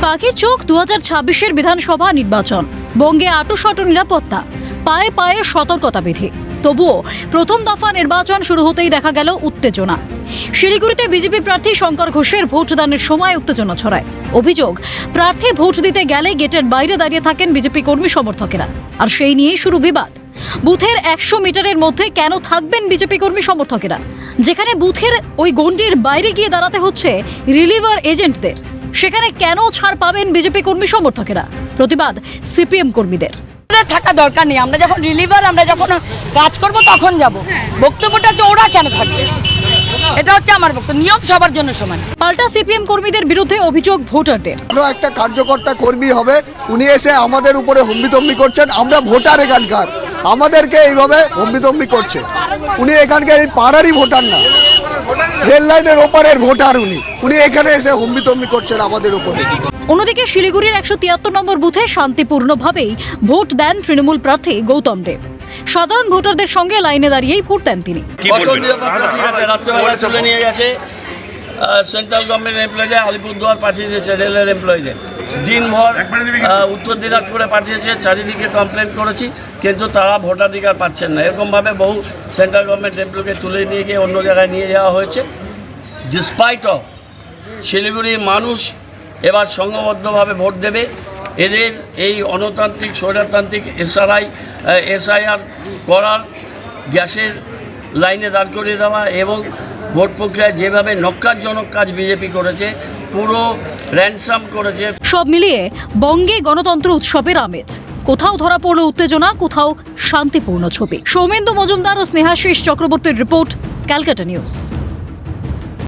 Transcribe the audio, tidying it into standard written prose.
পাখির চোখ 2026-এর বিধানসভা নির্বাচন। বঙ্গে আঁটুসাঁটু নিরাপত্তা, পায়ে পায়ে সতর্কতা বিধি। তবুও প্রথম দফা নির্বাচন শুরু হতেই দেখা গেল উত্তেজনা। শিলিগুড়িতে বিজেপি প্রার্থী শঙ্কর ঘোষের ভোটদানের সময় উত্তেজনা ছড়ায়। অভিযোগ, প্রার্থী ভোট দিতে গেলে গেটের বাইরে দাঁড়িয়ে থাকেন বিজেপি কর্মী সমর্থকেরা, আর সেই নিয়েই শুরু বিবাদ। বুথের 100 মিটারের মধ্যে কেন থাকবেন বিজেপি কর্মী সমর্থকেরা, যেখানে বুথের ওই গণ্ডির বাইরে গিয়ে দাঁড়াতে হচ্ছে রিলিভার এজেন্টদের? সেখানে কেন ছাড় পাবেন বিজেপি কর্মী সমর্থকেরা? প্রতিবাদ সিপিএম কর্মীদের। থাকা দরকার নেই, আমরা যখন রিলিভার, আমরা যখন কাজ করব তখন যাব। বক্তব্যটা হচ্ছে ওরা কেন থাকবে, এটা হচ্ছে আমার বক্তব্য। নিয়ম সবার জন্য সমান। পাল্টা সিপিএম কর্মীদের বিরুদ্ধে অভিযোগ ভোটারদের। একটা কার্যকর্তা কর্মী হবে, উনি এসে আমাদের উপরে হম্বিতম্বি করছেন। আমরা ভোটার এখানকার, আমাদেরকে এইভাবে হম্বিতম্বি করছে। উনি এখানকার এই পাড়ারই ভোটার না, রেল লাইনের ওপারের ভোটার। উনি এখানে এসে হম্বিতম্বি করছেন আমাদের উপরে। অন্যদিকে শিলিগুড়ির 173 নম্বর বুথে শান্তিপূর্ণভাবেই ভোট দেন তৃণমূল প্রার্থী গৌতম দেব। সাধারণ ভোটারদের সঙ্গে লাইনে দাঁড়িয়েই ভোট দেন তিনি। রাত্রেবেলা তুলে নিয়ে গেছে সেন্ট্রাল গভর্নমেন্ট এমপ্লয়ীদের, আলিপুরদুয়ার পাঠিয়ে দিয়েছে রেলের এমপ্লয়ীদের। দিনভর উত্তর দিনাজপুরে পাঠিয়েছে, চারিদিকে কমপ্লেন করেছি, কিন্তু তারা ভোটাধিকার পাচ্ছেন না। এরকমভাবে বহু সেন্ট্রাল গভর্নমেন্ট এমপ্লয়ীকে তুলে নিয়ে গিয়ে অন্য জায়গায় নিয়ে যাওয়া হয়েছে। ডিসপাইট অফ শিলিগুড়ির মানুষ এবার সংঘবদ্ধভাবে ভোট দেবে। এদের এই অনতান্ত্রিক স্বৈরতান্ত্রিক এসআইআর করার, গ্যাসের লাইনে দাঁড় করিয়ে দেওয়া এবং ভোট প্রক্রিয়ায় যেভাবে নক্কারজনক কাজ বিজেপি করেছে, পুরো র্যানসাম করেছে। সব মিলিয়ে বঙ্গে গণতন্ত্র উৎসবের আমেজ। কোথাও ধরা পড়ল উত্তেজনা, কোথাও শান্তিপূর্ণ ছবি। সৌমেন্দু মজুমদার ও স্নেহাশিস চক্রবর্তীর রিপোর্ট, ক্যালকাটা নিউজ।